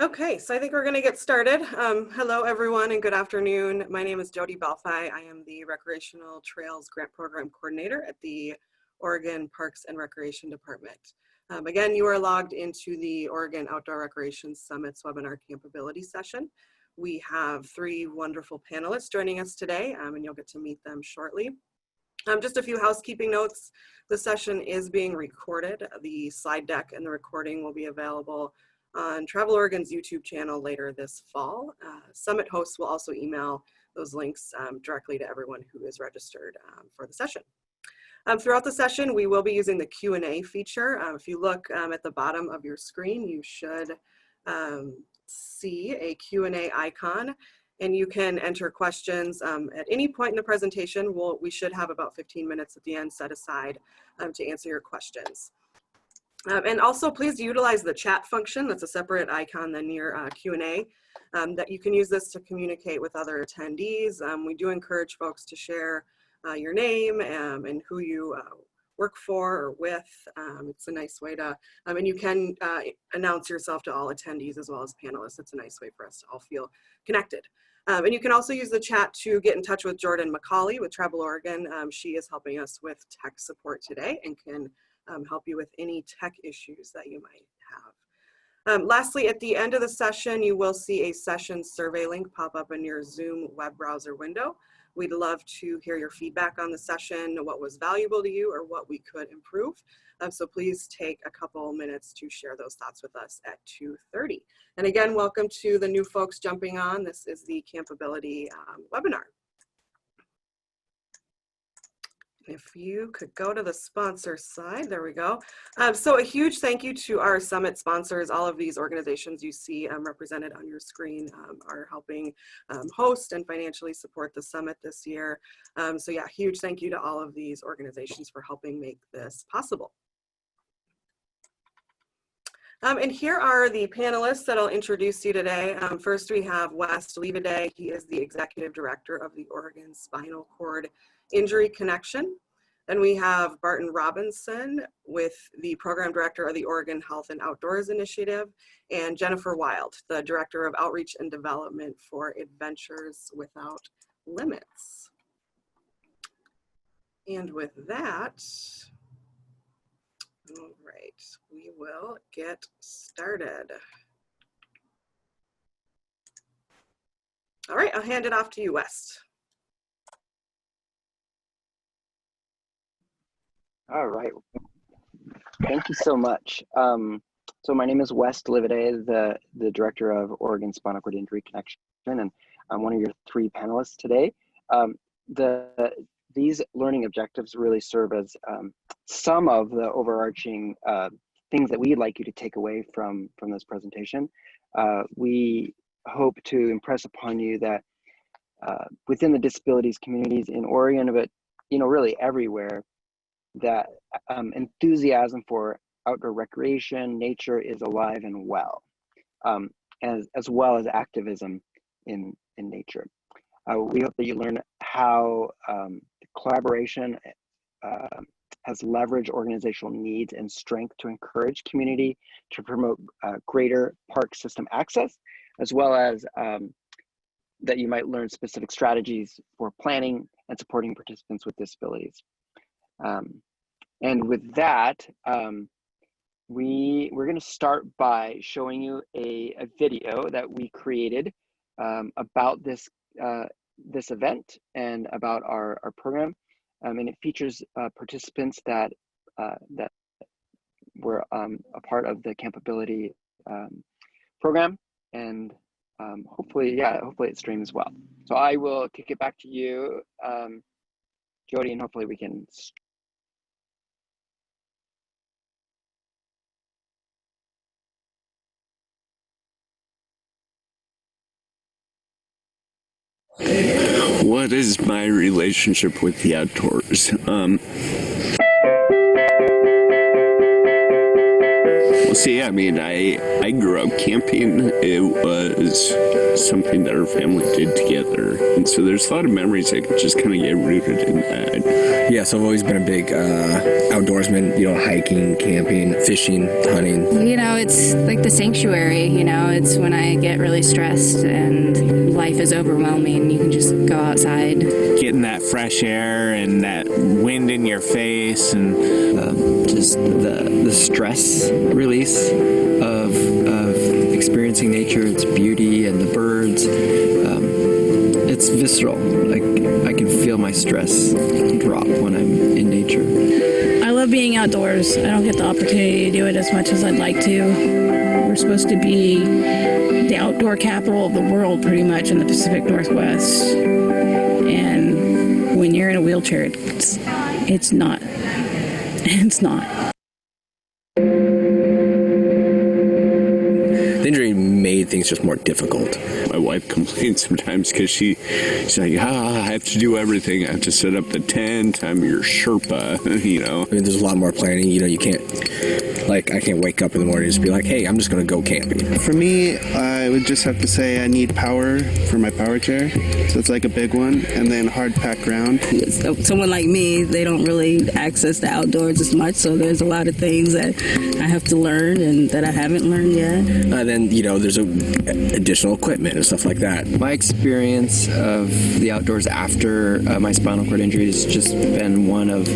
Okay, so I think we're going to get started. Hello, everyone, and good afternoon. My name is Jody Belfi. I am the Recreational Trails Grant Program Coordinator at the Oregon Parks and Recreation Department. Again, you are logged into the Oregon Outdoor Recreation Summit's webinar Campability session. We have three wonderful panelists joining us today, and you'll get to meet them shortly. Just a few housekeeping notes. The session is being recorded. The slide deck and the recording will be available on Travel Oregon's YouTube channel later this fall. Summit hosts will also email those links directly to everyone who is registered for the session. Throughout the session, we will be using the Q&A feature. If you look at the bottom of your screen, you should see a Q&A icon, and you can enter questions at any point in the presentation. We should have about 15 minutes at the end set aside to answer your questions. And also please utilize the chat function. That's a separate icon than your Q&A, that you can use this to communicate with other attendees. We do encourage folks to share your name and who you work for or with. It's a nice way to, and you can announce yourself to all attendees as well as panelists. It's a nice way for us to all feel connected. And you can also use the chat to get in touch with Jordan McCauley with Travel Oregon. She is helping us with tech support today and can help you with any tech issues that you might have. Lastly, at the end of the session, you will see a session survey link pop up in your Zoom web browser window. We'd love to hear your feedback on the session, what was valuable to you or what we could improve. So please take a couple minutes to share those thoughts with us at 2:30. And again, welcome to the new folks jumping on. This is the Campability webinar. If you could go to the sponsor side, there we go. So a huge thank you to our summit sponsors. All of these organizations you see represented on your screen are helping host and financially support the summit this year. So yeah, huge thank you to all of these organizations for helping make this possible. And here are the panelists that I'll introduce you today. First, we have West Livaudais. He is the Executive Director of the Oregon Spinal Cord Injury Connection. Then we have Barton Robison with the Program Director of the Oregon Health and Outdoors Initiative, and Jennifer Wilde, the Director of Outreach and Development for Adventures Without Limits. And with that, all right, we will get started. All right, I'll hand it off to you, West. All right, thank you so much. So my name is West Livaudais, the Director of Oregon Spinal Cord Injury Connection, and I'm one of your three panelists today. These learning objectives really serve as some of the overarching things that we'd like you to take away from this presentation. We hope to impress upon you that within the disabilities communities in Oregon, but really everywhere, that enthusiasm for outdoor recreation, nature is alive and well, as well as activism in nature. We hope that you learn how collaboration has leveraged organizational needs and strength to encourage community to promote greater park system access, as well as that you might learn specific strategies for planning and supporting participants with disabilities. And with that, we're going to start by showing you a video that we created about this event and about our program, and it features participants that were a part of the Campability program, and hopefully it streams well. So I will kick it back to you, Jody, and hopefully we can. What is my relationship with the outdoors? So yeah, I mean, I grew up camping. It was something that our family did together, and so there's a lot of memories that just kind of get rooted in that. Yeah, so I've always been a big outdoorsman, hiking, camping, fishing, hunting. It's like the sanctuary, it's when I get really stressed and life is overwhelming, you can just go outside. Getting that fresh air and that wind in your face and just the stress release of experiencing nature, its beauty and the birds. It's visceral. I can feel my stress drop when I'm in nature. I love being outdoors. I don't get the opportunity to do it as much as I'd like to. We're supposed to be the outdoor capital of the world pretty much in the Pacific Northwest. And when you're in a wheelchair, it's not. It's not. The injury made things just more difficult. My wife complains sometimes because she's like, I have to do everything. I have to set up the tent. I'm your Sherpa, I mean, there's a lot more planning. You can't, I can't wake up in the morning and just be like, hey, I'm just going to go camping. For me, I would just have to say I need power for my power chair. So it's like a big one, and then hard packed ground. Someone like me, they don't really access the outdoors as much, so there's a lot of things that I have to learn and that I haven't learned yet. Then, there's additional equipment and stuff like that. My experience of the outdoors after my spinal cord injury has just been one of,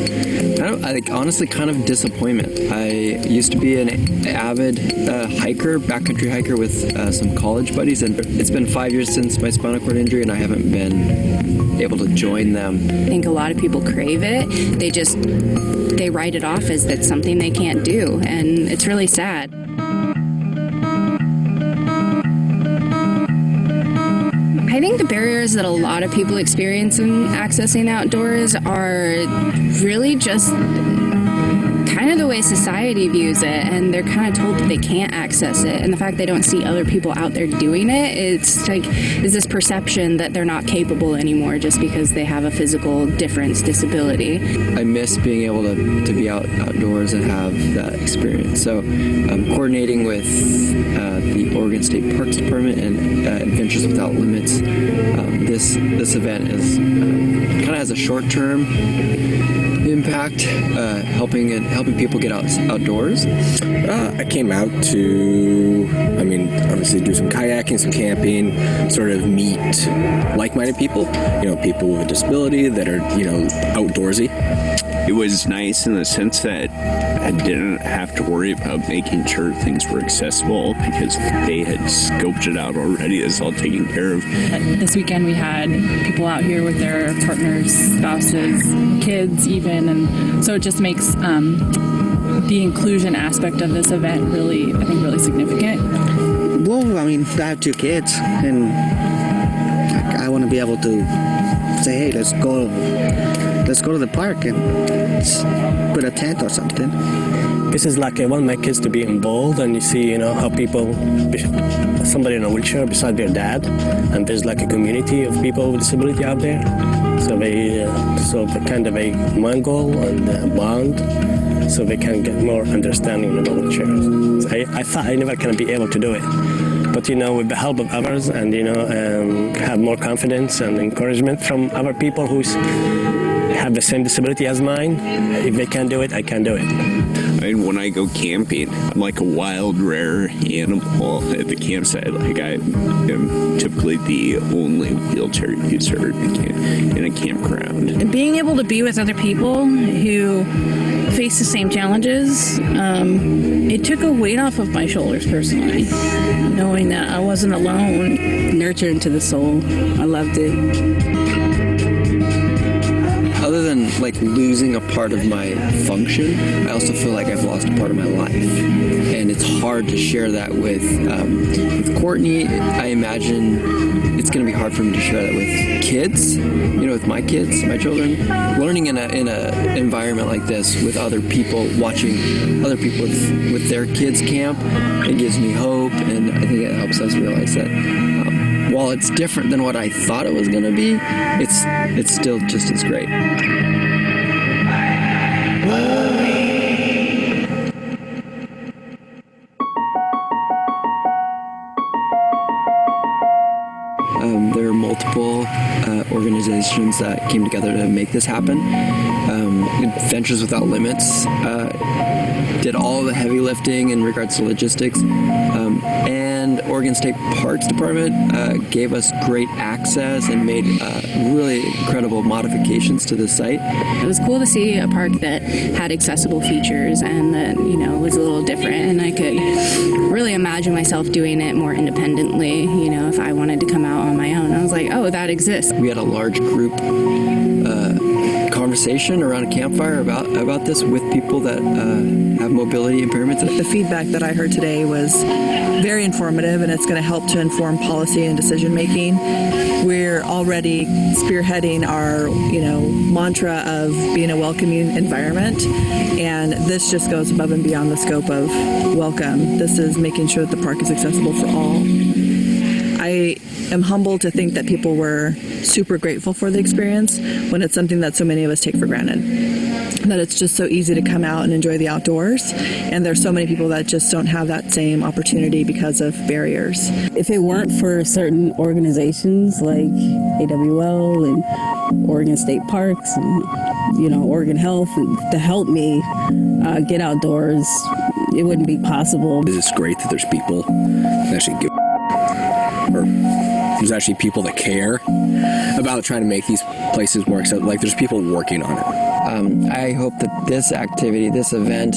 honestly, kind of disappointment. I used to be an avid hiker, backcountry hiker with some college buddies, and it's been 5 years since my spinal cord injury, and I haven't been able to join them. I think a lot of people crave it. They write it off as that's something they can't do, and it's really sad. I think the barriers that a lot of people experience in accessing the outdoors are really just kind of the way society views it, and they're kind of told that they can't access it, and the fact they don't see other people out there doing it, it's like is this perception that they're not capable anymore just because they have a physical disability. I miss being able to be outdoors and have that experience. So coordinating with the Oregon State Parks Department and Adventures Without Limits, this event is kind of has a short-term impact, helping people get outdoors. I came out to, obviously do some kayaking, some camping, sort of meet like-minded people, people with a disability that are, outdoorsy. It was nice in the sense that I didn't have to worry about making sure things were accessible because they had scoped it out already. It's all taken care of. This weekend we had people out here with their partners, spouses, kids even, and so it just makes the inclusion aspect of this event really significant. Well, I have 2 kids, and I want to be able to say, hey, let's go to the park and put a tent or something. This is like I want my kids to be involved, and you see, how people, somebody in a wheelchair beside their dad, and there's like a community of people with disability out there. So they kind of a common goal and a bond, so they can get more understanding of the wheelchairs. So I thought I never can be able to do it. But, with the help of others and, have more confidence and encouragement from other people who have the same disability as mine, if they can do it, I can do it. When I go camping, I'm like a wild, rare animal at the campsite. I am typically the only wheelchair user in a campground. And being able to be with other people who face the same challenges, it took a weight off of my shoulders personally, knowing that I wasn't alone. Nurtured into the soul. I loved it. Other than losing a part of my function, I also feel like I've lost a part of my life, and it's hard to share that with Courtney. I imagine it's going to be hard for me to share that with kids, with my kids, my children. Learning in a environment like this with other people, watching other people with their kids camp, it gives me hope, and I think it helps us realize that while it's different than what I thought it was going to be, it's still just as great. multiple organizations that came together to make this happen. Ventures Without Limits did all the heavy lifting in regards to logistics, and Oregon State Parks Department gave us great access and made really incredible modifications to the site. It was cool to see a park that had accessible features and that, you know, was a little different, and I could really imagine myself doing it more independently, you know, if I wanted to come out on my own. I was like, oh, that exists. We had a large group conversation around a campfire about this with people that have mobility impairments. The feedback that I heard today was very informative, and it's going to help to inform policy and decision making. We're already spearheading our, you know, mantra of being a welcoming environment, and this just goes above and beyond the scope of welcome. This is making sure that the park is accessible for all. I am humbled to think that people were super grateful for the experience when it's something that so many of us take for granted. That it's just so easy to come out and enjoy the outdoors, and there's so many people that just don't have that same opportunity because of barriers. If it weren't for certain organizations like AWL and Oregon State Parks and, you know, Oregon Health to help me get outdoors, it wouldn't be possible. It's great that there's people that actually give, or there's actually people that care about trying to make these places more accessible. Like, there's people working on it. I hope that this activity, this event,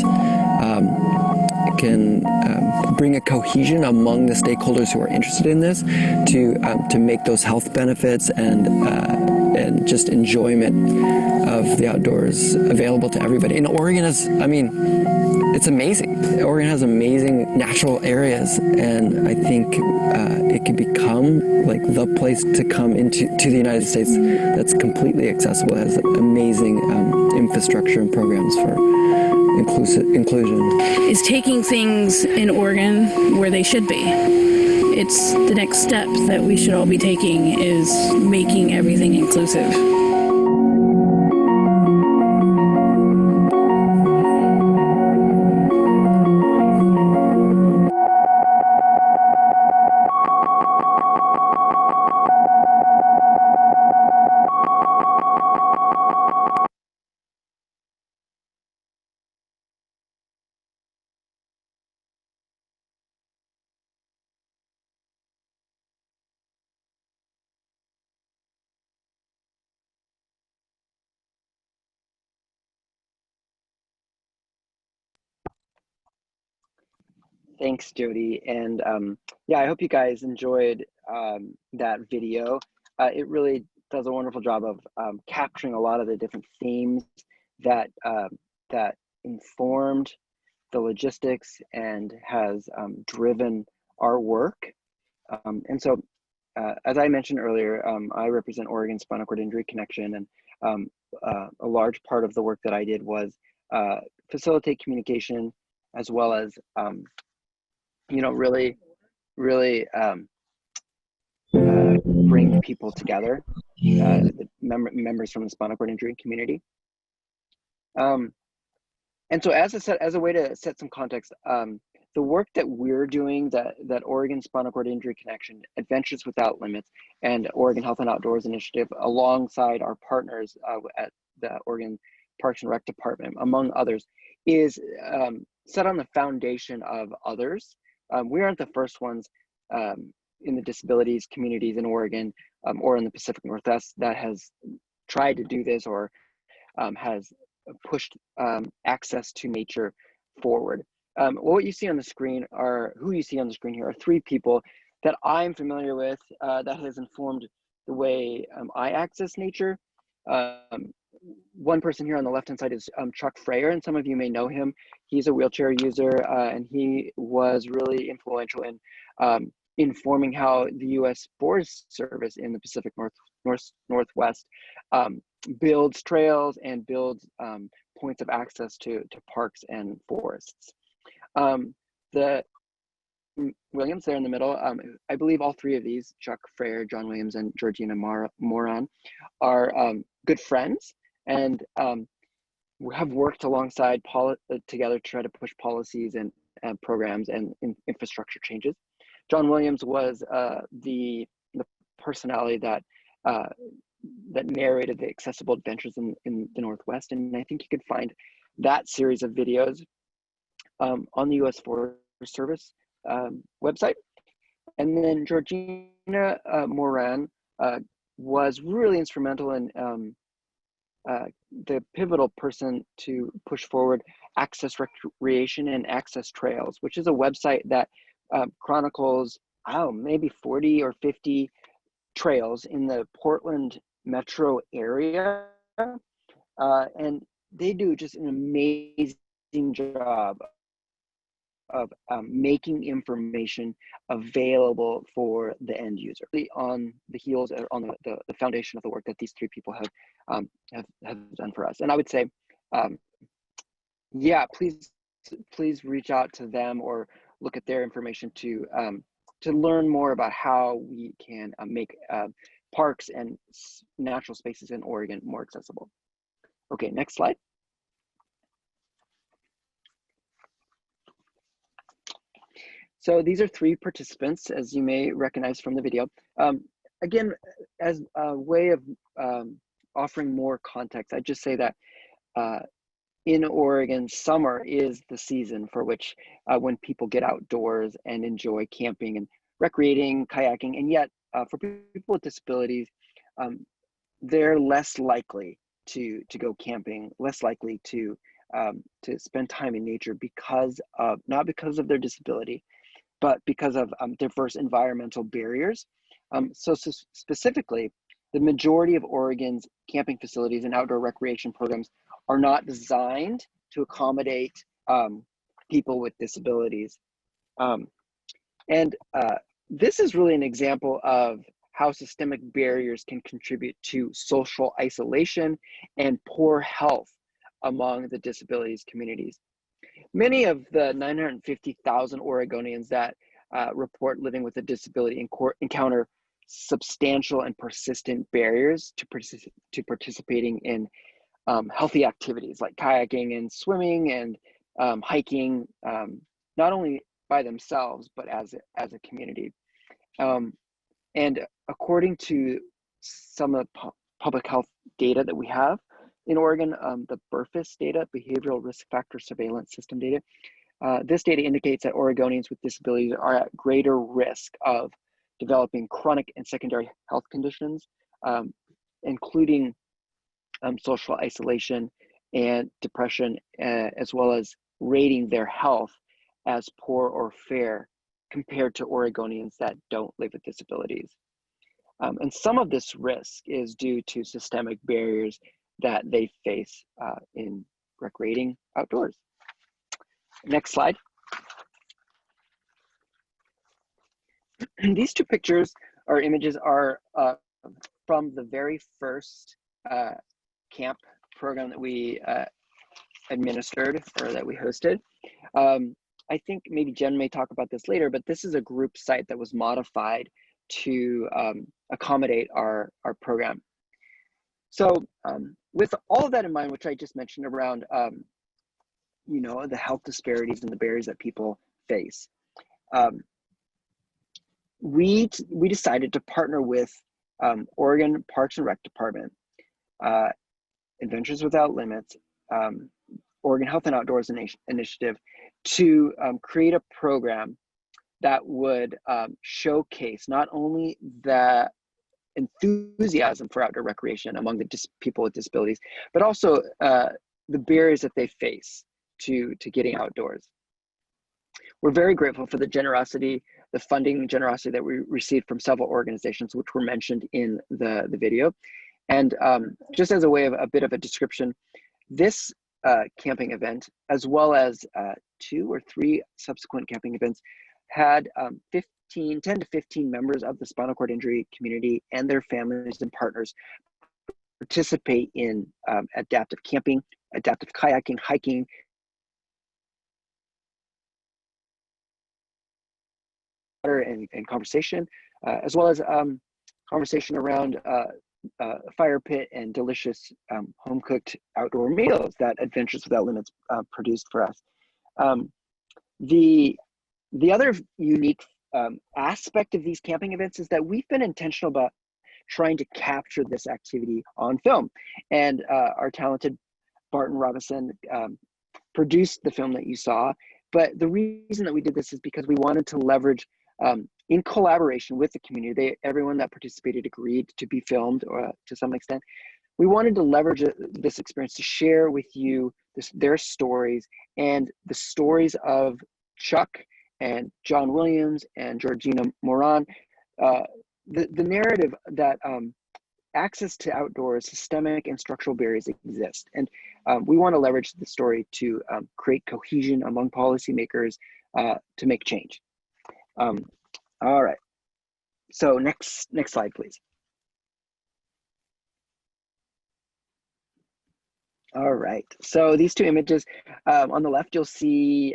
can bring a cohesion among the stakeholders who are interested in this to make those health benefits and just enjoyment of the outdoors available to everybody. And Oregon is, I mean, it's amazing. Oregon has amazing natural areas, and I think it can become like the place to come to the United States that's completely accessible. It has amazing infrastructure and programs for inclusion. Is taking things in Oregon where they should be. It's the next step that we should all be taking, is making everything inclusive. Thanks, Jody. And yeah, I hope you guys enjoyed that video. It really does a wonderful job of capturing a lot of the different themes that that informed the logistics and has driven our work. And so, as I mentioned earlier, I represent Oregon Spinal Cord Injury Connection, and a large part of the work that I did was facilitate communication, as well as you know, really bring people together, the members from the spinal cord injury community. And so as a way to set some context, the work that we're doing, that Oregon Spinal Cord Injury Connection, Adventures Without Limits, and Oregon Health and Outdoors Initiative, alongside our partners at the Oregon Parks and Rec Department, among others, is set on the foundation of others. We aren't the first ones in the disabilities communities in Oregon or in the Pacific Northwest that has tried to do this or has pushed access to nature forward. What you see on the screen who you see on the screen here are three people that I'm familiar with that has informed the way I access nature. One person here on the left-hand side is Chuck Freyer, and some of you may know him. He's a wheelchair user, and he was really influential in informing how the U.S. Forest Service in the Pacific Northwest builds trails and builds points of access to parks and forests. The Williams there in the middle, I believe all three of these, Chuck Freyer, John Williams, and Georgina Moran, are good friends, and have worked alongside together to try to push policies and programs and infrastructure changes. John Williams was the personality that that narrated the accessible adventures in the Northwest. And I think you could find that series of videos on the U.S. Forest Service website. And then Georgina Moran was really instrumental in the pivotal person to push forward Access Recreation and Access Trails, which is a website that chronicles, maybe 40 or 50 trails in the Portland metro area. And they do just an amazing job of making information available for the end user. On the heels, on the foundation of the work that these three people have done for us. And I would say, yeah, please reach out to them or look at their information to learn more about how we can make parks and natural spaces in Oregon more accessible. Okay, next slide. So these are three participants, as you may recognize from the video. Again, as a way of offering more context, I'd just say that in Oregon, summer is the season for which when people get outdoors and enjoy camping and recreating, kayaking, and yet for people with disabilities, they're less likely to go camping, less likely to spend time in nature because of, not because of their disability, but because of diverse environmental barriers. So specifically, the majority of Oregon's camping facilities and outdoor recreation programs are not designed to accommodate people with disabilities. This is really an example of how systemic barriers can contribute to social isolation and poor health among the disabilities communities. Many of the 950,000 Oregonians that report living with a disability encounter substantial and persistent barriers to participating in healthy activities like kayaking and swimming and hiking, not only by themselves, but as a community. And according to some of the public health data that we have in Oregon, the BRFIS data, Behavioral Risk Factor Surveillance System data, this data indicates that Oregonians with disabilities are at greater risk of developing chronic and secondary health conditions, including social isolation and depression, as well as rating their health as poor or fair compared to Oregonians that don't live with disabilities. And some of this risk is due to systemic barriers that they face in recreating outdoors. Next slide. These two pictures or images are from the very first camp program that we administered or that we hosted. I think maybe Jen may talk about this later, but this is a group site that was modified to accommodate our program. So with all of that in mind, which I just mentioned around you know, the health disparities and the barriers that people face, we decided to partner with Oregon Parks and Rec Department, Adventures Without Limits, Oregon Health and Outdoors Initiative to create a program that would showcase not only the enthusiasm for outdoor recreation among the people with disabilities, but also the barriers that they face to getting outdoors. We're very grateful for the generosity, the funding generosity that we received from several organizations, which were mentioned in the video. And just as a way of a bit of a description, this camping event, as well as 2 or 3 subsequent camping events, had 10 to 15 members of the spinal cord injury community and their families and partners participate in adaptive camping, adaptive kayaking, hiking, and conversation, as well as conversation around a fire pit and delicious home-cooked outdoor meals that Adventures Without Limits produced for us. The other unique aspect of these camping events is that we've been intentional about trying to capture this activity on film. And our talented Barton Robison produced the film that you saw. But the reason that we did this is because we wanted to leverage, in collaboration with the community, everyone that participated agreed to be filmed to some extent. We wanted to leverage this experience to share with you their stories and the stories of Chuck and John Williams and Georgina Moran, the narrative that access to outdoors, systemic and structural barriers exist. And we want to leverage the story to create cohesion among policymakers to make change. All right, so next slide, please. All right, so these two images, on the left, you'll see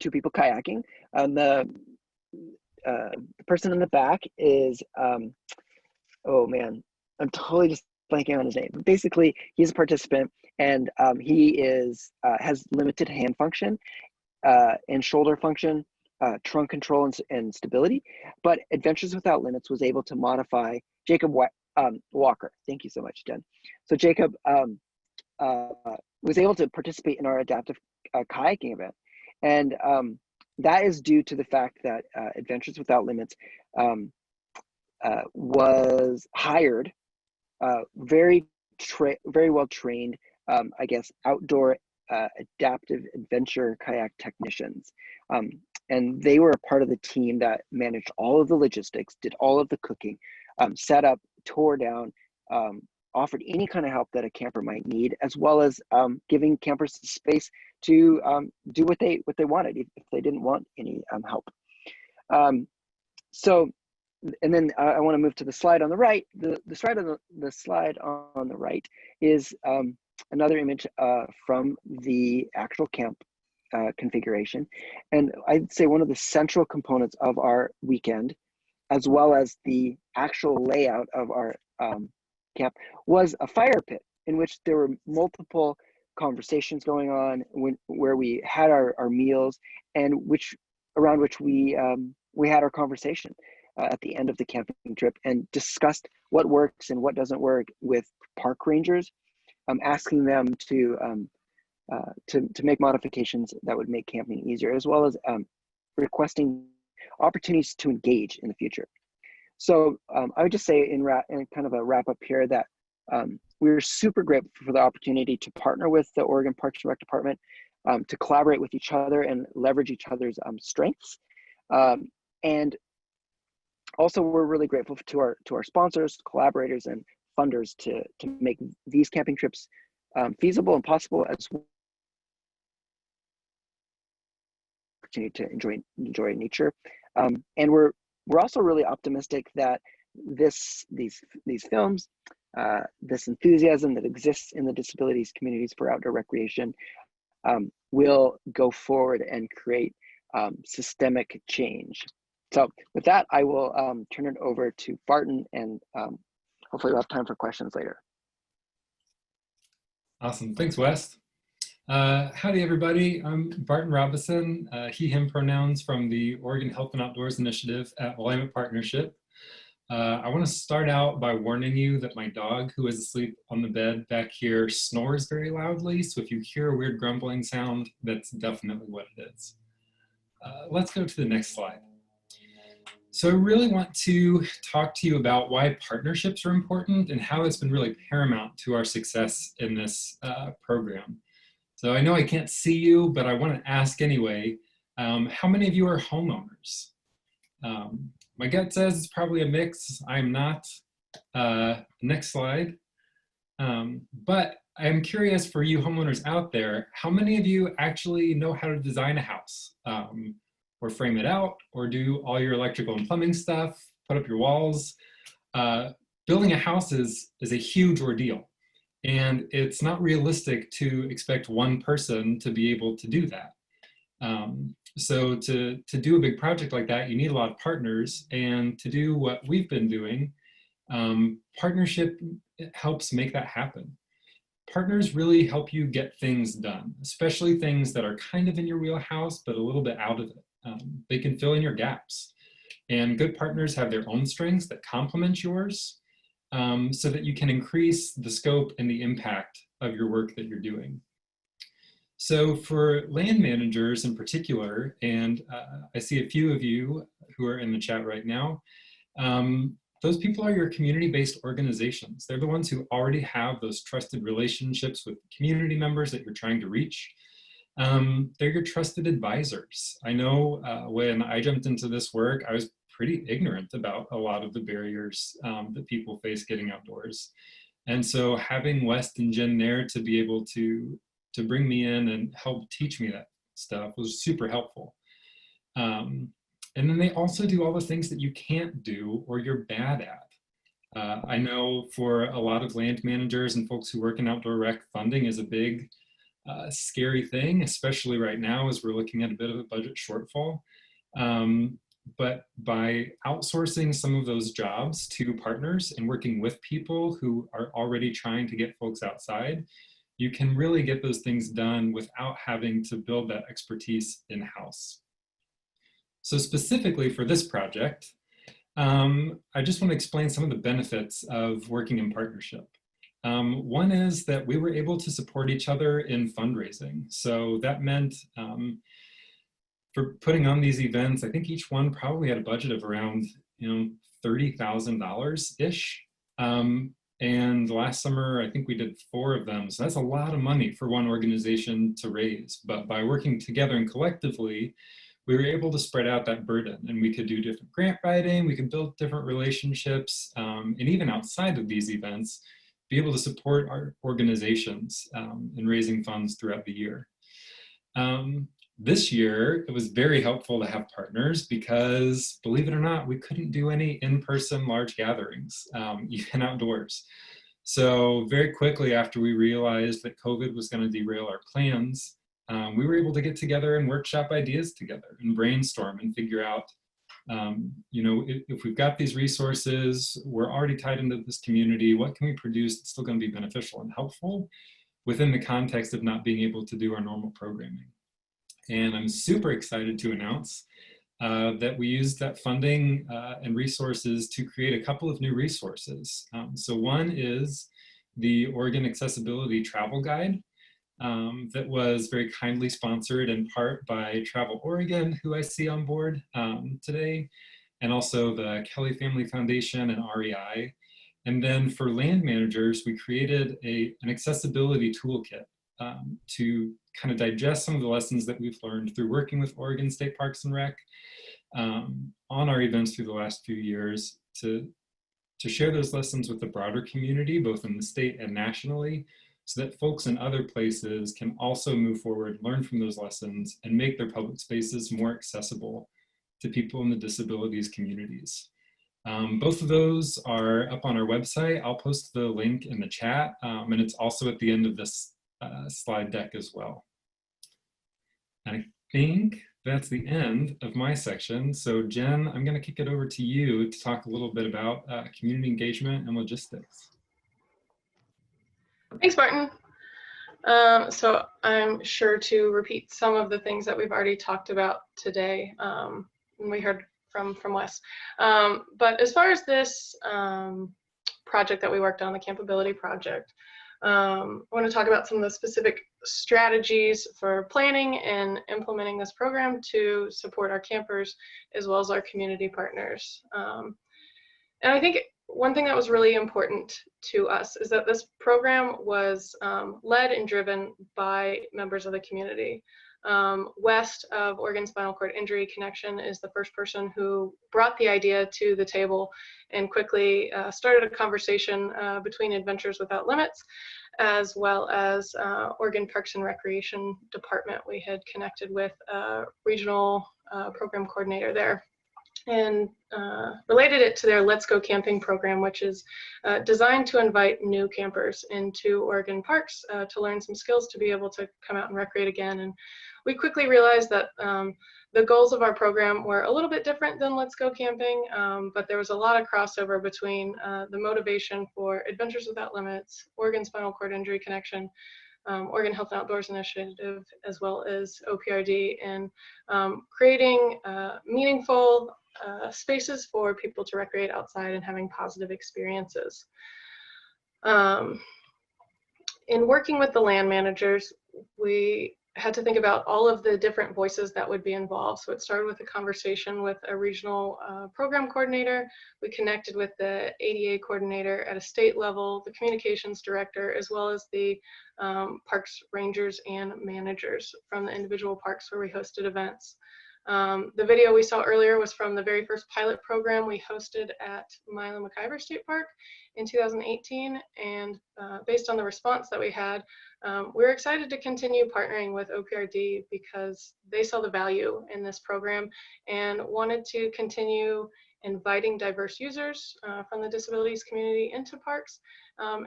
two people kayaking. The person in the back is, oh man, I'm totally just blanking on his name. Basically, he's a participant, and he has limited hand function and shoulder function, trunk control and stability, but Adventures Without Limits was able to modify Jacob Walker. Thank you so much, Jen. So Jacob was able to participate in our adaptive kayaking event. And that is due to the fact that Adventures Without Limits was hired very well trained, I guess, outdoor adaptive adventure kayak technicians. And they were a part of the team that managed all of the logistics, did all of the cooking, set up, tore down, offered any kind of help that a camper might need, as well as giving campers the space to do what they wanted if they didn't want any help. So, and then I want to move to the slide on the right. The slide on the right is another image from the actual camp configuration, and I'd say one of the central components of our weekend, as well as the actual layout of our camp, was a fire pit in which there were multiple conversations going on where we had our meals, and around which we had our conversation at the end of the camping trip and discussed what works and what doesn't work with park rangers, asking them to make modifications that would make camping easier, as well as requesting opportunities to engage in the future. So I would just say in kind of a wrap up here that we're super grateful for the opportunity to partner with the Oregon Parks and Rec Department, to collaborate with each other and leverage each other's strengths. And also, we're really grateful to our sponsors, collaborators, and funders to make these camping trips feasible and possible, as well as opportunity to enjoy nature. And we're also really optimistic that these films, this enthusiasm that exists in the disabilities communities for outdoor recreation, will go forward and create systemic change. So with that, I will turn it over to Barton, and hopefully we'll have time for questions later. Awesome, thanks Wes. Howdy everybody, I'm Barton Robison, he, him pronouns from the Oregon Health and Outdoors Initiative at Alignment Partnership. I want to start out by warning you that my dog, who is asleep on the bed back here, snores very loudly, so if you hear a weird grumbling sound, that's definitely what it is. Let's go to the next slide. So I really want to talk to you about why partnerships are important and how it's been really paramount to our success in this program. So I know I can't see you, but I want to ask anyway, how many of you are homeowners? My gut says it's probably a mix. I'm not. Next slide. But I'm curious, for you homeowners out there, how many of you actually know how to design a house? Or frame it out, or do all your electrical and plumbing stuff, put up your walls? Building a house is a huge ordeal. And it's not realistic to expect one person to be able to do that. So to do a big project like that, you need a lot of partners. And to do what we've been doing, partnership helps make that happen. Partners really help you get things done, especially things that are kind of in your wheelhouse, but a little bit out of it. They can fill in your gaps. And good partners have their own strengths that complement yours, so that you can increase the scope and the impact of your work that you're doing. So for land managers in particular, and I see a few of you who are in the chat right now, those people are your community-based organizations. They're the ones who already have those trusted relationships with community members that you're trying to reach. They're your trusted advisors. I know when I jumped into this work, I was pretty ignorant about a lot of the barriers that people face getting outdoors. And so having West and Jen there to be able to bring me in and help teach me that stuff was super helpful. And then they also do all the things that you can't do or you're bad at. I know for a lot of land managers and folks who work in outdoor rec, funding is a big, scary thing, especially right now as we're looking at a bit of a budget shortfall. But by outsourcing some of those jobs to partners and working with people who are already trying to get folks outside, you can really get those things done without having to build that expertise in-house. So specifically for this project, I just want to explain some of the benefits of working in partnership. One is that we were able to support each other in fundraising. So that meant for putting on these events, I think each one probably had a budget of around, $30,000-ish. And last summer, I think we did 4 of them. So that's a lot of money for one organization to raise. But by working together and collectively, we were able to spread out that burden, and we could do different grant writing, we could build different relationships, and even outside of these events, be able to support our organizations in raising funds throughout the year. This year, it was very helpful to have partners because, believe it or not, we couldn't do any in-person large gatherings, even outdoors. So very quickly after we realized that COVID was going to derail our plans, we were able to get together and workshop ideas together and brainstorm and figure out, if we've got these resources, we're already tied into this community, what can we produce that's still going to be beneficial and helpful within the context of not being able to do our normal programming. And I'm super excited to announce that we used that funding and resources to create a couple of new resources. So one is the Oregon Accessibility Travel Guide that was very kindly sponsored in part by Travel Oregon, who I see on board today, and also the Kelly Family Foundation and REI. And then for land managers, we created an accessibility toolkit to kind of digest some of the lessons that we've learned through working with Oregon State Parks and Rec on our events through the last few years to share those lessons with the broader community, both in the state and nationally, so that folks in other places can also move forward, learn from those lessons, and make their public spaces more accessible to people in the disabilities communities. Both of those are up on our website. I'll post the link in the chat, and it's also at the end of this slide deck as well. And I think that's the end of my section. So Jen, I'm going to kick it over to you to talk a little bit about community engagement and logistics. Thanks, Barton. So I'm sure to repeat some of the things that we've already talked about today, and we heard from Wes. But as far as this project that we worked on, the Campability project, I want to talk about some of the specific strategies for planning and implementing this program to support our campers as well as our community partners. And I think one thing that was really important to us is that this program was led and driven by members of the community. West of Oregon Spinal Cord Injury Connection is the first person who brought the idea to the table and quickly started a conversation between Adventures Without Limits as well as Oregon Parks and Recreation Department. We had connected with a regional program coordinator there and related it to their Let's Go Camping program, which is designed to invite new campers into Oregon parks to learn some skills to be able to come out and recreate again. And we quickly realized that the goals of our program were a little bit different than Let's Go Camping, but there was a lot of crossover between the motivation for Adventures Without Limits, Oregon Spinal Cord Injury Connection, Oregon Health and Outdoors Initiative, as well as OPRD, in creating meaningful spaces for people to recreate outside and having positive experiences. In working with the land managers, we had to think about all of the different voices that would be involved. So it started with a conversation with a regional program coordinator. We connected with the ADA coordinator at a state level, the communications director, as well as the parks rangers and managers from the individual parks where we hosted events. The video we saw earlier was from the very first pilot program we hosted at Milo-McIver State Park in 2018, and based on the response that we had, we're excited to continue partnering with OPRD because they saw the value in this program and wanted to continue inviting diverse users from the disabilities community into parks,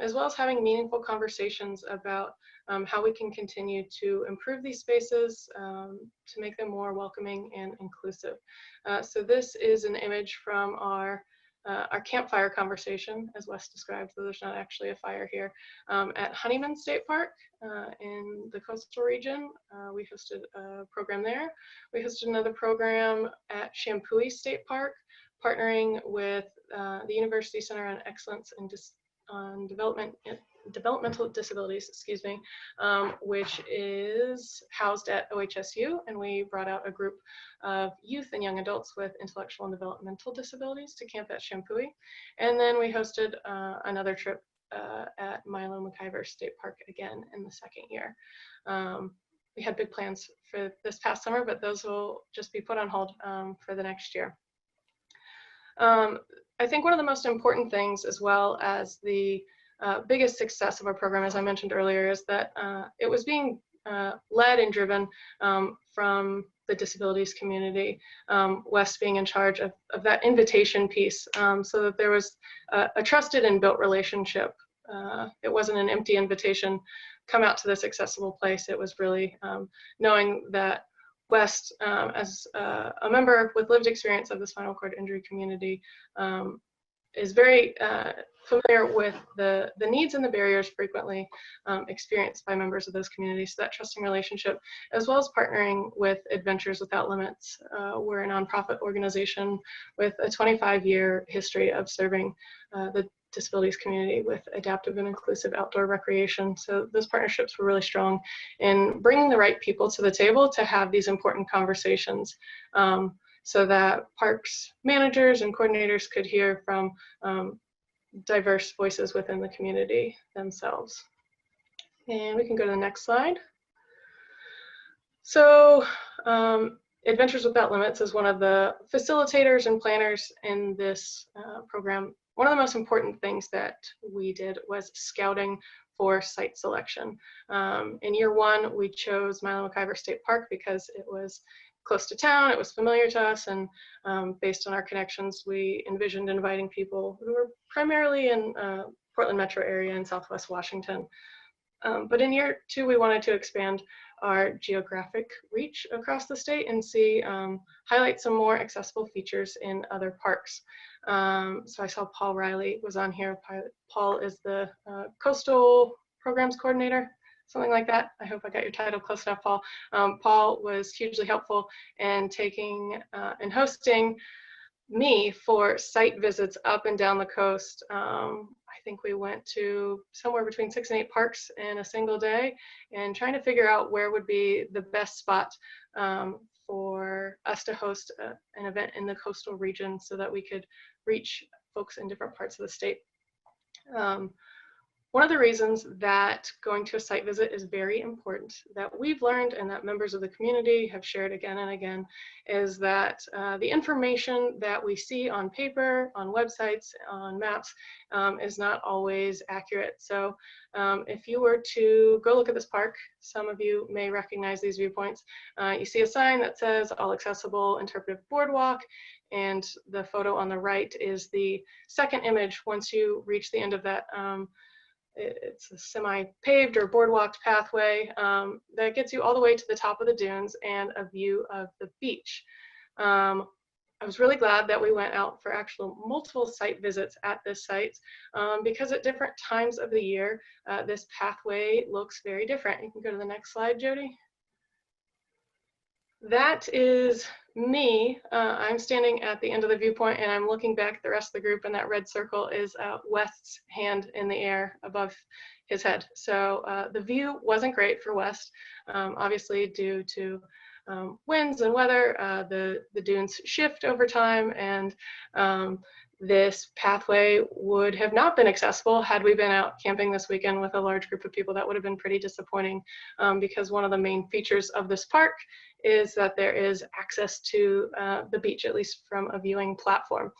as well as having meaningful conversations about how we can continue to improve these spaces to make them more welcoming and inclusive. So this is an image from our campfire conversation, as Wes described, though there's not actually a fire here, at Honeyman State Park in the coastal region. We hosted a program there. We hosted another program at Shampooey State Park, partnering with the University Center on Excellence in Developmental Disabilities, excuse me, which is housed at OHSU, and we brought out a group of youth and young adults with intellectual and developmental disabilities to camp at Shampooey. And then we hosted another trip at Milo-McIver State Park again in the second year. We had big plans for this past summer, but those will just be put on hold for the next year. I think one of the most important things, as well as the biggest success of our program, as I mentioned earlier, is that it was being led and driven from the disabilities community, Wes being in charge of that invitation piece, so that there was a trusted and built relationship. It wasn't an empty invitation, come out to this accessible place. It was really knowing that Wes, as a member with lived experience of the spinal cord injury community, is very familiar with the needs and the barriers frequently experienced by members of those communities. So that trusting relationship, as well as partnering with Adventures Without Limits. We're a nonprofit organization with a 25-year history of serving the disabilities community with adaptive and inclusive outdoor recreation. So those partnerships were really strong in bringing the right people to the table to have these important conversations, so that parks managers and coordinators could hear from diverse voices within the community themselves. And we can go to the next slide. So Adventures Without Limits is one of the facilitators and planners in this program. One of the most important things that we did was scouting for site selection. In year one, we chose Milo-McIver State Park because it was close to town, it was familiar to us, and based on our connections, we envisioned inviting people who were primarily in Portland metro area and Southwest Washington. But in year two, we wanted to expand our geographic reach across the state and see, highlight some more accessible features in other parks. So I saw Paul Riley was on here. Paul is the coastal programs coordinator, something like that. I hope I got your title close enough, Paul. Paul was hugely helpful in taking and hosting me for site visits up and down the coast. I think we went to somewhere between 6 and 8 parks in a single day, and trying to figure out where would be the best spot for us to host an event in the coastal region so that we could reach folks in different parts of the state. One of the reasons that going to a site visit is very important, that we've learned and that members of the community have shared again and again, is that the information that we see on paper, on websites, on maps, is not always accurate. So if you were to go look at this park, some of you may recognize these viewpoints. You see a sign that says all accessible interpretive boardwalk, and the photo on the right is the second image once you reach the end of that. It's a semi-paved or boardwalked pathway that gets you all the way to the top of the dunes and a view of the beach. I I was really glad that we went out for actual multiple site visits at this site because at different times of the year, this pathway looks very different. You can go to the next slide, Jody. That is me. I'm standing at the end of the viewpoint and I'm looking back at the rest of the group, and that red circle is West's hand in the air above his head. So the view wasn't great for West, obviously due to winds and weather. The dunes shift over time, and this pathway would have not been accessible had we been out camping this weekend with a large group of people. That would have been pretty disappointing because one of the main features of this park is that there is access to the beach, at least from a viewing platform.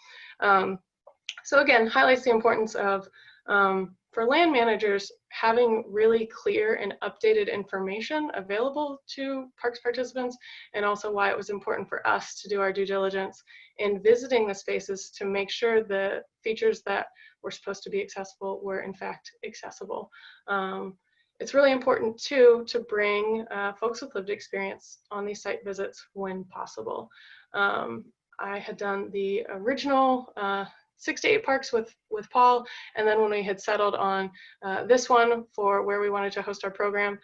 So again, highlights the importance of, for land managers, having really clear and updated information available to parks participants, and also why it was important for us to do our due diligence in visiting the spaces to make sure the features that were supposed to be accessible were in fact accessible. It's really important too to bring folks with lived experience on these site visits when possible. I had done the original 6 to 8 parks with Paul, and then when we had settled on this one for where we wanted to host our program,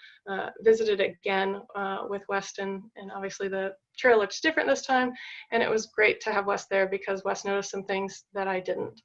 visited again with West, and obviously the trail looks different this time, and it was great to have West there because West noticed some things that I didn't.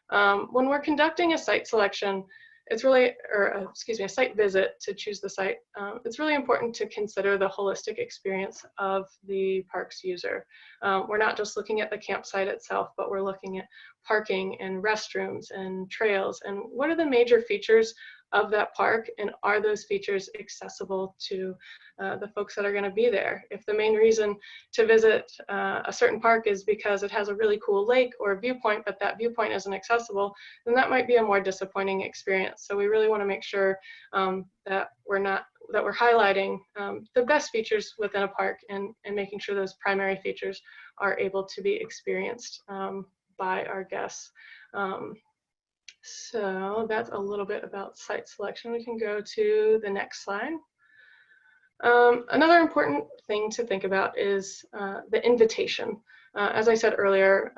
When we're conducting a site selection, it's really, or excuse me, a site visit to choose the site, it's really important to consider the holistic experience of the park's user. We're not just looking at the campsite itself, but we're looking at parking and restrooms and trails, and what are the major features of that park, and are those features accessible to the folks that are going to be there? If the main reason to visit a certain park is because it has a really cool lake or a viewpoint, but that viewpoint isn't accessible, then that might be a more disappointing experience. So we really want to make sure that we're highlighting the best features within a park, and making sure those primary features are able to be experienced by our guests. So that's a little bit about site selection. We can go to the next slide. Another important thing to think about is the invitation. As I said earlier,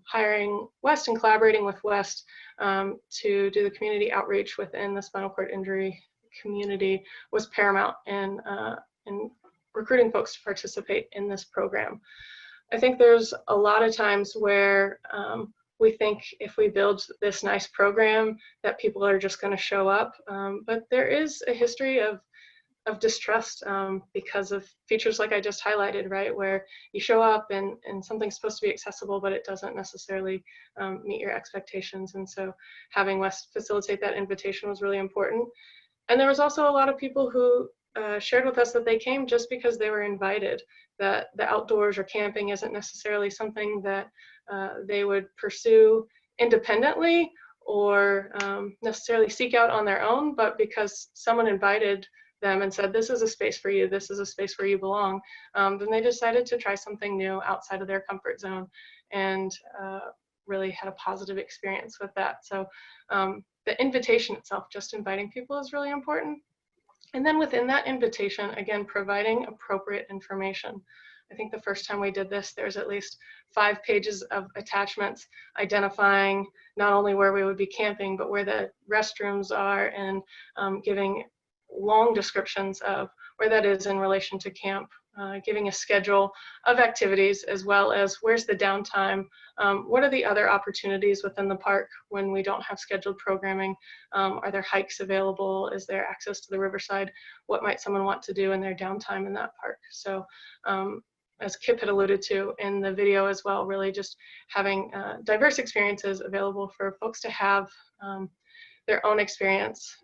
hiring West and collaborating with West to do the community outreach within the spinal cord injury community was paramount in recruiting folks to participate in this program. I think there's a lot of times where we think if we build this nice program that people are just going to show up, but there is a history of distrust because of features like I just highlighted, right? Where you show up and something's supposed to be accessible, but it doesn't necessarily meet your expectations. And so having West facilitate that invitation was really important. And there was also a lot of people who shared with us that they came just because they were invited, that the outdoors or camping isn't necessarily something that they would pursue independently or necessarily seek out on their own, but because someone invited them and said, this is a space for you, this is a space where you belong, then they decided to try something new outside of their comfort zone, and really had a positive experience with that. So the invitation itself, just inviting people, is really important. And then within that invitation, again, providing appropriate information. I think the first time we did this, there's at least 5 pages of attachments identifying not only where we would be camping, but where the restrooms are, and giving long descriptions of where that is in relation to camp, giving a schedule of activities, as well as where's the downtime, what are the other opportunities within the park when we don't have scheduled programming, are there hikes available, is there access to the riverside, what might someone want to do in their downtime in that park. So as Kip had alluded to in the video as well, really just having diverse experiences available for folks to have their own experience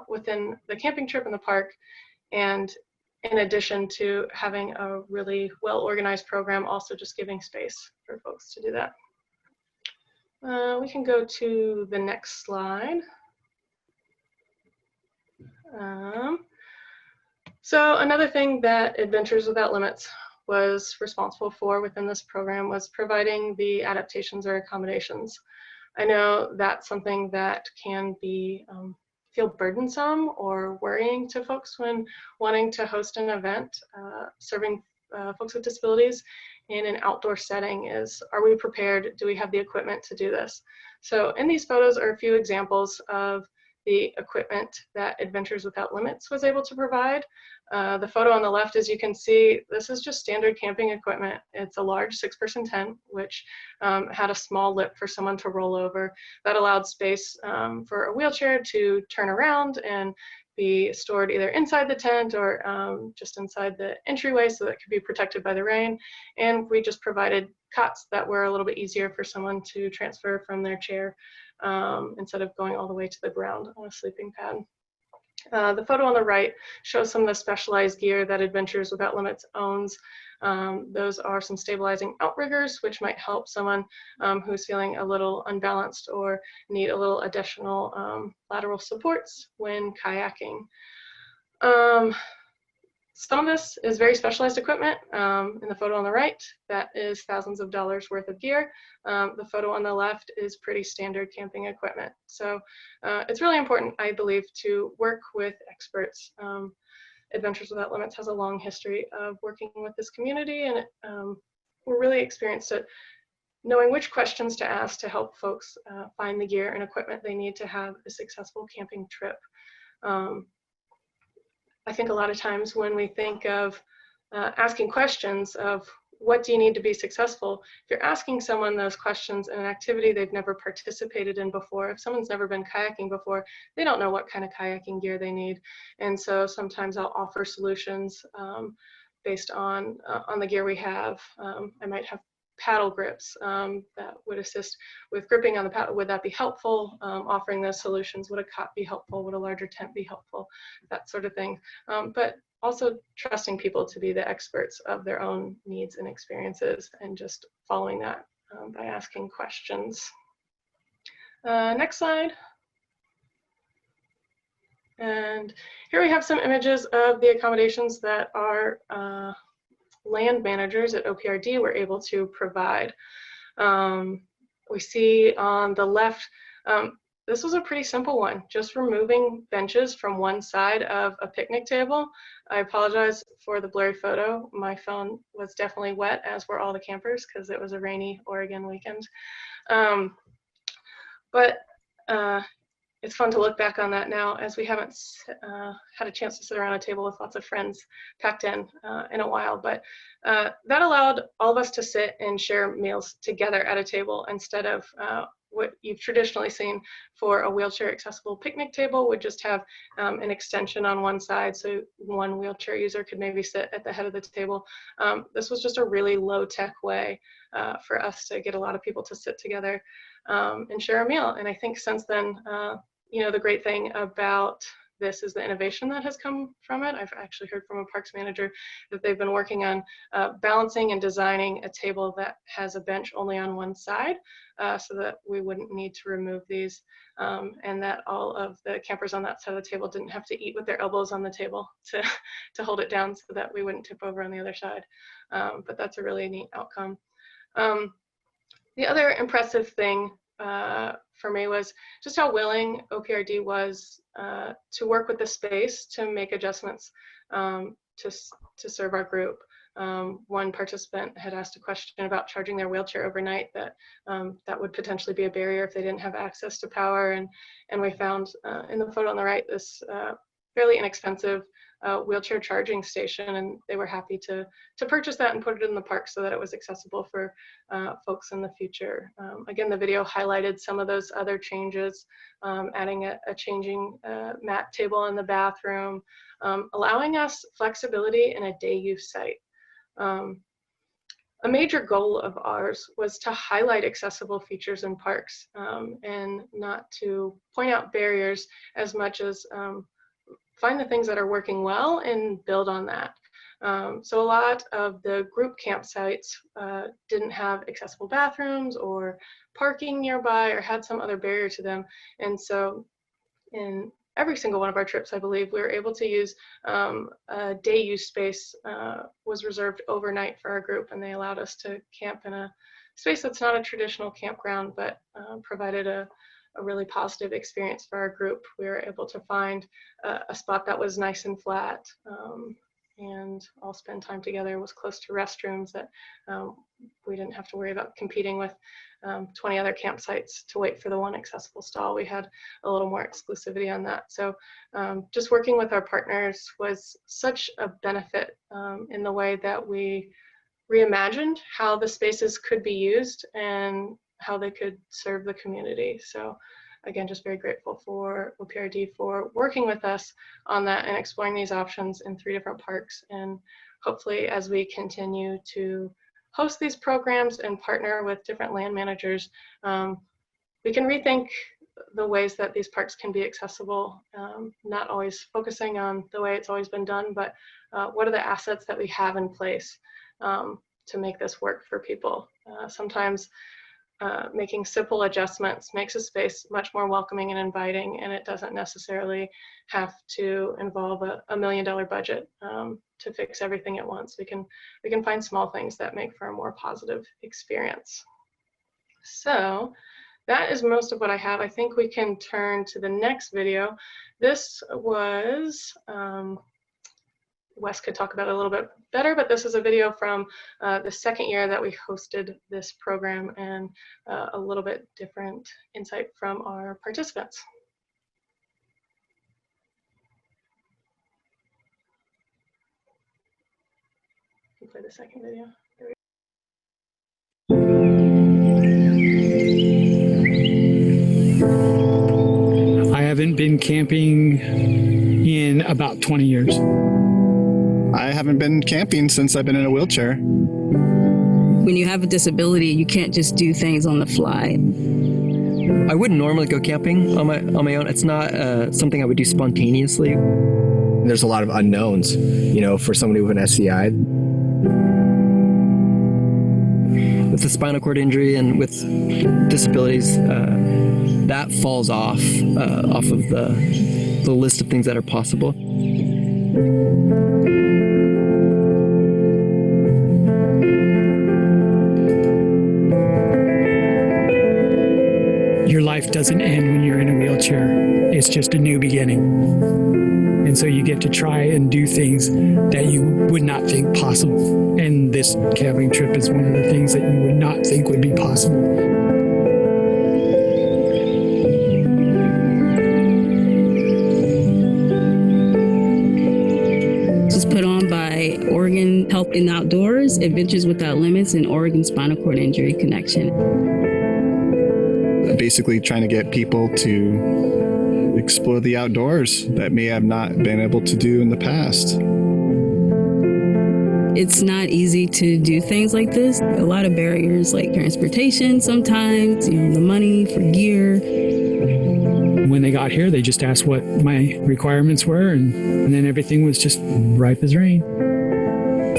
within the camping trip in the park, and in addition to having a really well-organized program, also just giving space for folks to do that. We can go to the next slide. So another thing that Adventures Without Limits was responsible for within this program was providing the adaptations or accommodations. I know that's something that can be feel burdensome or worrying to folks when wanting to host an event serving folks with disabilities in an outdoor setting is, are we prepared? Do we have the equipment to do this? So in these photos are a few examples of the equipment that Adventures Without Limits was able to provide. The photo on the left, as you can see, this is just standard camping equipment. It's a large 6-person tent, which had a small lip for someone to roll over. That allowed space for a wheelchair to turn around and be stored either inside the tent or just inside the entryway so that it could be protected by the rain. And we just provided cots that were a little bit easier for someone to transfer from their chair instead of going all the way to the ground on a sleeping pad. The photo on the right shows some of the specialized gear that Adventures Without Limits owns. Those are some stabilizing outriggers, which might help someone who's feeling a little unbalanced or need a little additional lateral supports when kayaking. Some of this is very specialized equipment. In the photo on the right, that is thousands of dollars worth of gear. The photo on the left is pretty standard camping equipment. So it's really important, I believe, to work with experts. Adventures Without Limits has a long history of working with this community, and we're really experienced at knowing which questions to ask to help folks find the gear and equipment they need to have a successful camping trip. I think a lot of times when we think of asking questions of what do you need to be successful, if you're asking someone those questions in an activity they've never participated in before, if someone's never been kayaking before, they don't know what kind of kayaking gear they need. And so sometimes I'll offer solutions based on the gear we have. I might have paddle grips that would assist with gripping on the paddle. Would that be helpful? Offering those solutions. Would a cot be helpful? Would a larger tent be helpful? That sort of thing. But also trusting people to be the experts of their own needs and experiences and just following that by asking questions. Next slide. And here we have some images of the accommodations that our land managers at OPRD were able to provide. We see on the left, this was a pretty simple one, just removing benches from one side of a picnic table. I apologize for the blurry photo. My phone was definitely wet, as were all the campers, because it was a rainy Oregon weekend. But it's fun to look back on that now, as we haven't had a chance to sit around a table with lots of friends packed in a while. But that allowed all of us to sit and share meals together at a table instead of what you've traditionally seen for a wheelchair accessible picnic table would just have an extension on one side, so one wheelchair user could maybe sit at the head of the table. This was just a really low-tech way for us to get a lot of people to sit together and share a meal. And I think since then, you know, the great thing about this is the innovation that has come from it. I've actually heard from a parks manager that they've been working on balancing and designing a table that has a bench only on one side so that we wouldn't need to remove these and that all of the campers on that side of the table didn't have to eat with their elbows on the table to hold it down so that we wouldn't tip over on the other side. But that's a really neat outcome. The other impressive thing for me was just how willing OPRD was to work with the space to make adjustments to serve our group. One participant had asked a question about charging their wheelchair overnight, that would potentially be a barrier if they didn't have access to power. And we found in the photo on the right this fairly inexpensive wheelchair charging station, and they were happy to purchase that and put it in the park so that it was accessible for folks in the future. Again, the video highlighted some of those other changes, adding a changing mat table in the bathroom, allowing us flexibility in a day use site. A major goal of ours was to highlight accessible features in parks and not to point out barriers as much as find the things that are working well and build on that. So a lot of the group campsites didn't have accessible bathrooms or parking nearby or had some other barrier to them. And so in every single one of our trips, I believe, we were able to use a day use space was reserved overnight for our group, and they allowed us to camp in a space that's not a traditional campground, but provided a really positive experience for our group. We were able to find a spot that was nice and flat, and all spend time together, was close to restrooms that we didn't have to worry about competing with 20 other campsites to wait for the one accessible stall. We had a little more exclusivity on that. So just working with our partners was such a benefit in the way that we reimagined how the spaces could be used and how they could serve the community. So again, just very grateful for OPRD for working with us on that and exploring these options in 3 different parks. And hopefully as we continue to host these programs and partner with different land managers, we can rethink the ways that these parks can be accessible, not always focusing on the way it's always been done, but what are the assets that we have in place to make this work for people. Sometimes making simple adjustments makes a space much more welcoming and inviting, and it doesn't necessarily have to involve a $1 million budget to fix everything at once. We can find small things that make for a more positive experience. So that is most of what I have. I think we can turn to the next video. This was, Wes could talk about it a little bit better, but this is a video from the second year that we hosted this program, and a little bit different insight from our participants. You can play the second video. I haven't been camping in about 20 years. I haven't been camping since I've been in a wheelchair. When you have a disability, you can't just do things on the fly. I wouldn't normally go camping on my own. It's not something I would do spontaneously. There's a lot of unknowns, you know, for somebody with an SCI. With the spinal cord injury and with disabilities, that falls off of the list of things that are possible. Your life doesn't end when you're in a wheelchair. It's just a new beginning. And so you get to try and do things that you would not think possible. And this camping trip is one of the things that you would not think would be possible. This was put on by Oregon Health in Outdoors, Adventures Without Limits, and Oregon Spinal Cord Injury Connection. Basically trying to get people to explore the outdoors that may have not been able to do in the past. It's not easy to do things like this. A lot of barriers like transportation sometimes, you know, the money for gear. When they got here, they just asked what my requirements were, and then everything was just ripe as rain.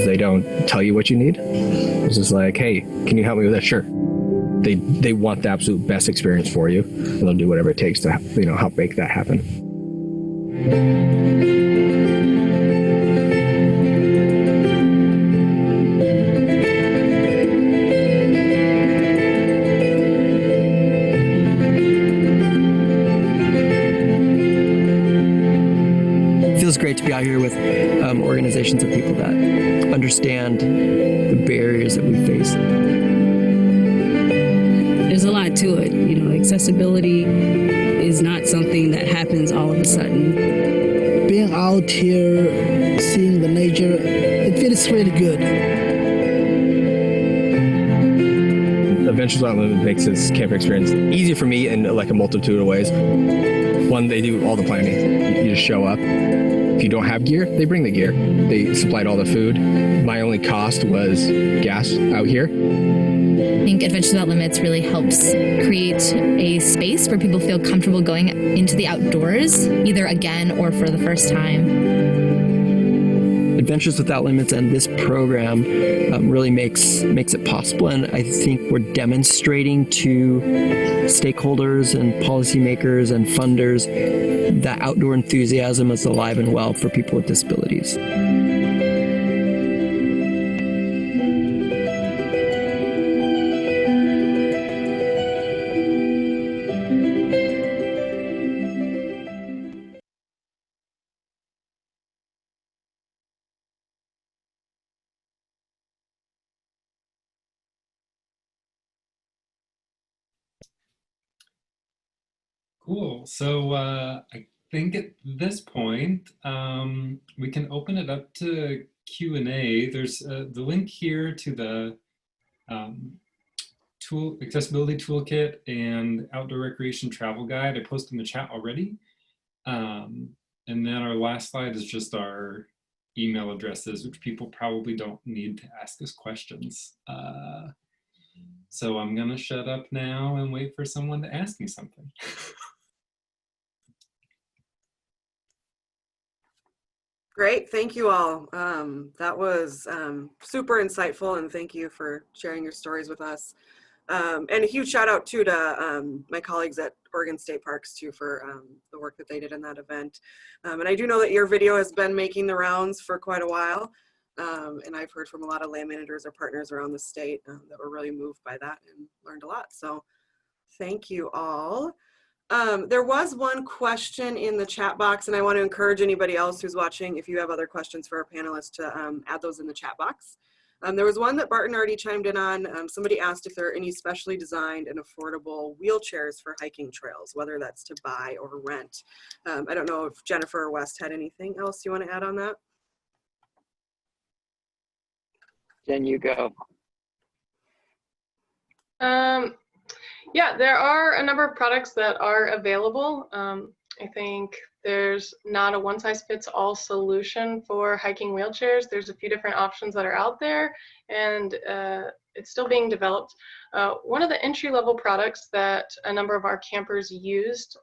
They don't tell you what you need. It's just like, hey, can you help me with that? Sure. They want the absolute best experience for you, and they'll do whatever it takes to, you know, help make that happen. It feels great to be out here with organizations of people that understand the barriers that we face. There's a lot to it. You know, accessibility is not something that happens all of a sudden. Being out here, seeing the nature, it feels really good. Adventures Without Limits makes this camping experience easier for me in like a multitude of ways. One, they do all the planning. You just show up. If you don't have gear, they bring the gear. They supplied all the food. My only cost was gas out here. I think Adventures Without Limits really helps create a space where people feel comfortable going into the outdoors, either again or for the first time. Adventures Without Limits and this program really makes it possible, and I think we're demonstrating to stakeholders and policymakers and funders that outdoor enthusiasm is alive and well for people with disabilities. Cool. So I think at this point, we can open it up to Q&A. There's the link here to the accessibility toolkit and outdoor recreation travel guide. I posted in the chat already. And then our last slide is just our email addresses, which people probably don't need to ask us questions. So I'm gonna shut up now and wait for someone to ask me something. Great, thank you all. That was super insightful, and thank you for sharing your stories with us. And a huge shout out too to my colleagues at Oregon State Parks too for the work that they did in that event. And I do know that your video has been making the rounds for quite a while. And I've heard from a lot of land managers or partners around the state that were really moved by that and learned a lot. So thank you all. There was one question in the chat box, and I want to encourage anybody else who's watching, if you have other questions for our panelists, to add those in the chat box. There was one that Barton already chimed in on. Somebody asked if there are any specially designed and affordable wheelchairs for hiking trails, whether that's to buy or rent. I don't know if Jennifer or West had anything else you want to add on that? Jen, you go. Yeah, there are a number of products that are available. I think there's not a one-size-fits-all solution for hiking wheelchairs. There's a few different options that are out there, and it's still being developed. One of the entry-level products that a number of our campers used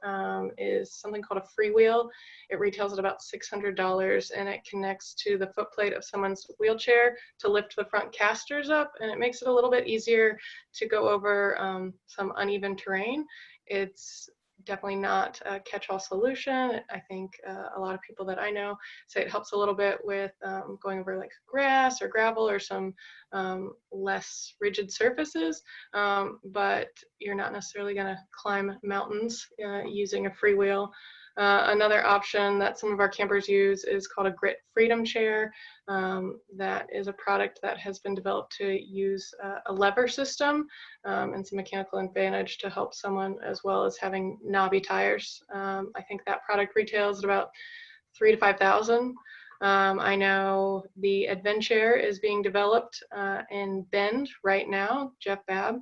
is something called a freewheel. It retails at about $600, and it connects to the footplate of someone's wheelchair to lift the front casters up, and it makes it a little bit easier to go over some uneven terrain. It's definitely not a catch-all solution. I think a lot of people that I know say it helps a little bit with going over like grass or gravel or some less rigid surfaces, but you're not necessarily going to climb mountains using a freewheel. Another option that some of our campers use is called a Grit Freedom Chair. That is a product that has been developed to use a lever system and some mechanical advantage to help someone, as well as having knobby tires. I think that product retails at about $3,000 to $5,000. I know the Adventure is being developed in Bend right now. Jeff Babb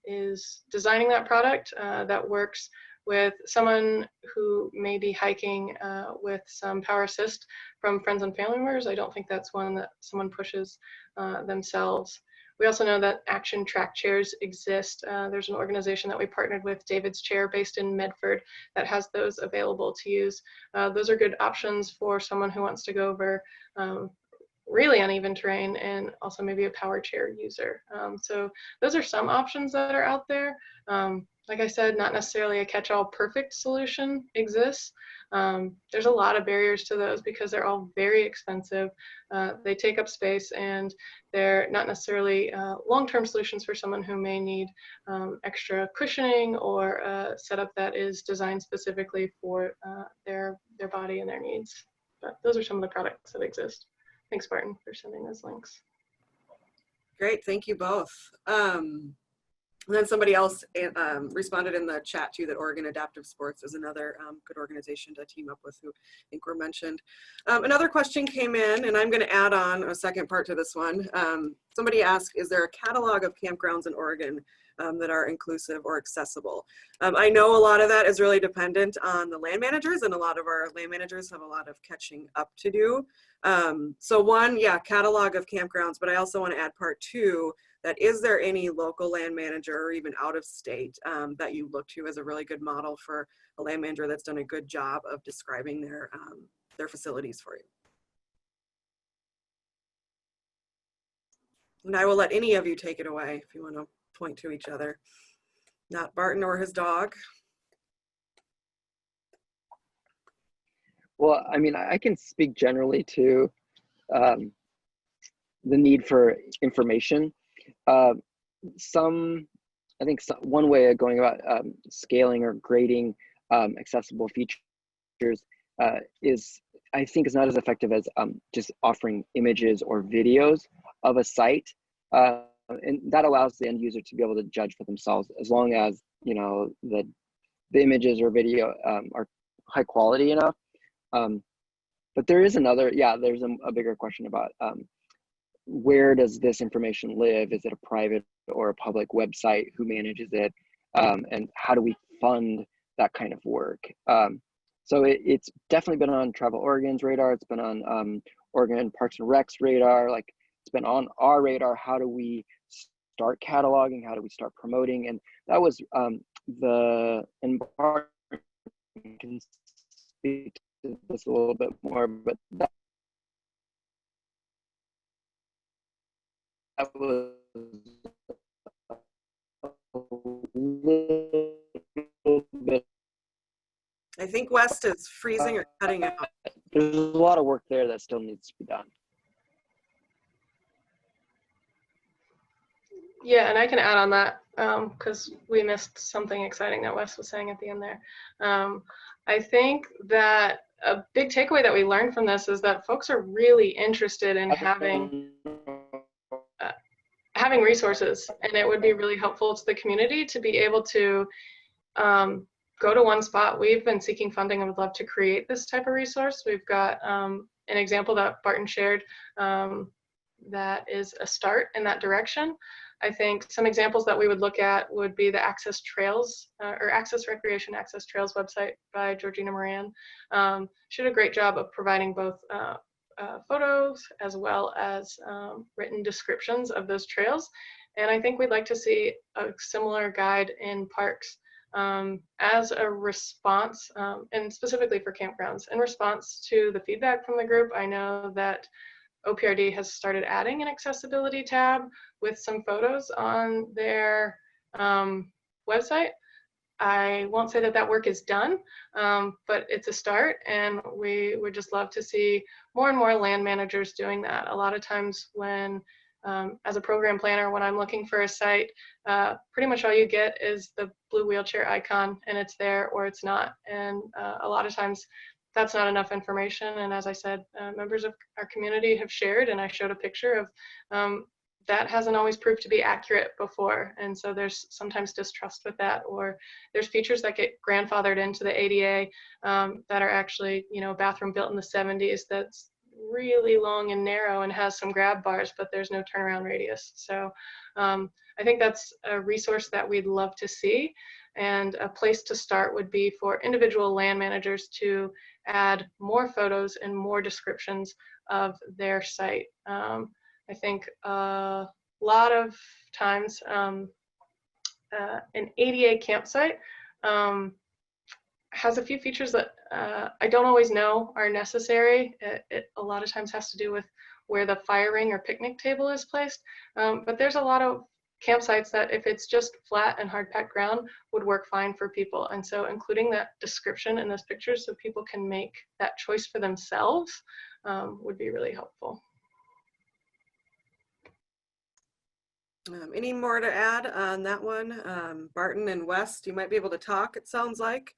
is designing that product that works with someone who may be hiking with some power assist from friends and family members. I don't think that's one that someone pushes themselves. We also know that action track chairs exist. There's an organization that we partnered with, David's Chair, based in Medford, that has those available to use. Those are good options for someone who wants to go over really uneven terrain and also maybe a power chair user. So those are some options that are out there. Like I said, not necessarily a catch-all perfect solution exists. There's a lot of barriers to those because they're all very expensive. They take up space, and they're not necessarily long-term solutions for someone who may need extra cushioning or a setup that is designed specifically for their body and their needs. But those are some of the products that exist. Thanks, Barton, for sending those links. Great, thank you both. And then somebody else responded in the chat too that Oregon Adaptive Sports is another good organization to team up with, who I think were mentioned. Another question came in, and I'm going to add on a second part to this one. Somebody asked, is there a catalog of campgrounds in Oregon that are inclusive or accessible? I know a lot of that is really dependent on the land managers, and a lot of our land managers have a lot of catching up to do. So one, yeah, catalog of campgrounds, but I also want to add part two, that is there any local land manager or even out of state that you look to as a really good model for a land manager that's done a good job of describing their facilities for you? And I will let any of you take it away if you want to point to each other. Not Barton or his dog. Well, I mean, I can speak generally to the need for information. I think one way of going about scaling or grading accessible features is not as effective as just offering images or videos of a site, and that allows the end user to be able to judge for themselves, as long as the the images or video are high quality enough. But there is another, there's a bigger question about where does this information live? Is it a private or a public website? Who manages it? And how do we fund that kind of work? So it's definitely been on Travel Oregon's radar. It's been on Oregon Parks and Rec's radar. Like, it's been on our radar. How do we start cataloging? How do we start promoting? And that was and Barton can speak to this a little bit more, but that was a little bit. I think West is freezing or cutting out. There's a lot of work there that still needs to be done. Yeah, and I can add on that because we missed something exciting that Wes was saying at the end there. I think that a big takeaway that we learned from this is that folks are really interested in having resources, and it would be really helpful to the community to be able to go to one spot. We've been seeking funding and would love to create this type of resource. We've got an example that Barton shared that is a start in that direction. I think some examples that we would look at would be the Access Trails or Access Recreation Access Trails website by Georgina Moran. She did a great job of providing both photos as well as written descriptions of those trails. And I think we'd like to see a similar guide in parks as a response, and specifically for campgrounds, in response to the feedback from the group. I know that OPRD has started adding an accessibility tab with some photos on their website. I won't say that that work is done, but it's a start, and we would just love to see more and more land managers doing that. A lot of times when, as a program planner, when I'm looking for a site, pretty much all you get is the blue wheelchair icon, and it's there or it's not. And a lot of times that's not enough information. And as I said, members of our community have shared, and I showed a picture of that hasn't always proved to be accurate before. And so there's sometimes distrust with that, or there's features that get grandfathered into the ADA that are actually, you know, a bathroom built in the 70s that's really long and narrow and has some grab bars, but there's no turnaround radius. So I think that's a resource that we'd love to see. And a place to start would be for individual land managers to add more photos and more descriptions of their site. I think a lot of times an ADA campsite has a few features that I don't always know are necessary. It a lot of times has to do with where the fire ring or picnic table is placed. But there's a lot of campsites that if it's just flat and hard packed ground would work fine for people. And so including that description in those pictures so people can make that choice for themselves would be really helpful. Any more to add on that one? Barton and West, you might be able to talk, it sounds like.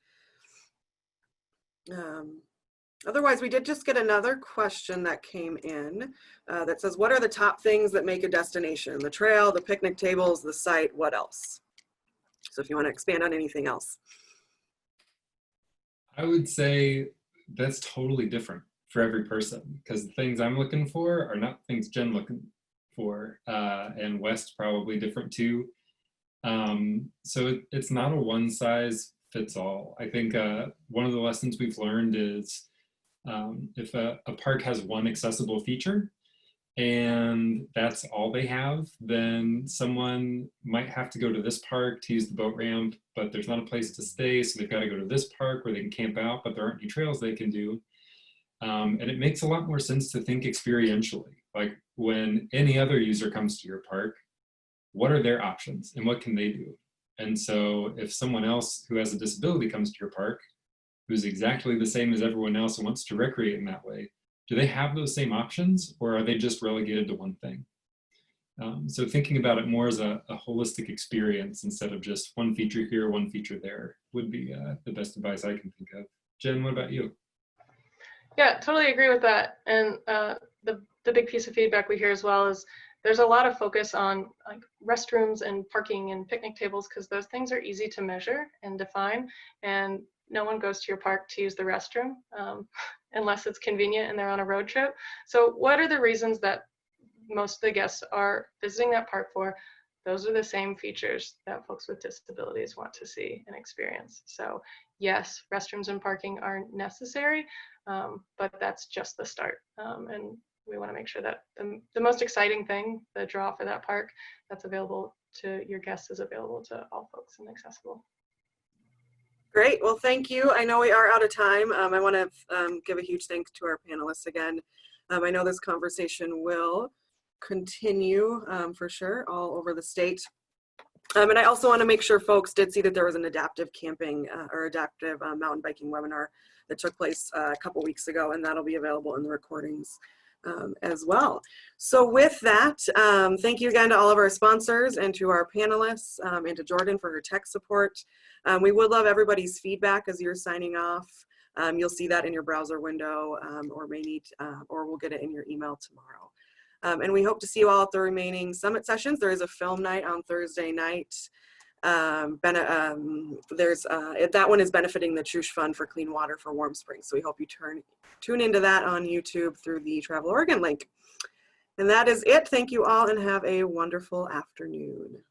Otherwise, we did just get another question that came in that says, what are the top things that make a destination? The trail, the picnic tables, the site, what else? So if you want to expand on anything else. I would say that's totally different for every person, because the things I'm looking for are not things Jen looking for, and West probably different too. So it's not a one size fits all. I think one of the lessons we've learned is if a park has one accessible feature and that's all they have, then someone might have to go to this park to use the boat ramp, but there's not a place to stay, so they've got to go to this park where they can camp out, but there aren't any trails they can do. And it makes a lot more sense to think experientially. Like when any other user comes to your park, what are their options and what can they do? And so if someone else who has a disability comes to your park, who's exactly the same as everyone else and wants to recreate in that way, do they have those same options, or are they just relegated to one thing? So thinking about it more as a holistic experience instead of just one feature here, one feature there would be the best advice I can think of. Jen, what about you? Yeah, totally agree with that. And the big piece of feedback we hear as well is there's a lot of focus on like restrooms and parking and picnic tables because those things are easy to measure and define, and no one goes to your park to use the restroom unless it's convenient and they're on a road trip. So what are the reasons that most of the guests are visiting that park for? Those are the same features that folks with disabilities want to see and experience. So yes, restrooms and parking are necessary, but that's just the start. And we want to make sure that the most exciting thing, the draw for that park that's available to your guests, is available to all folks and accessible. Great, well, thank you. I know we are out of time. I want to give a huge thanks to our panelists again. I know this conversation will continue for sure all over the state. And I also want to make sure folks did see that there was an adaptive camping or adaptive mountain biking webinar that took place a couple weeks ago, and that'll be available in the recordings as well. So with that, thank you again to all of our sponsors and to our panelists and to Jordan for her tech support. We would love everybody's feedback as you're signing off. You'll see that in your browser window or may need, or we'll get it in your email tomorrow. And we hope to see you all at the remaining summit sessions. There is a film night on Thursday night. That one is benefiting the Trush Fund for Clean Water for Warm Springs. So we hope you tune into that on YouTube through the Travel Oregon link. And that is it. Thank you all and have a wonderful afternoon.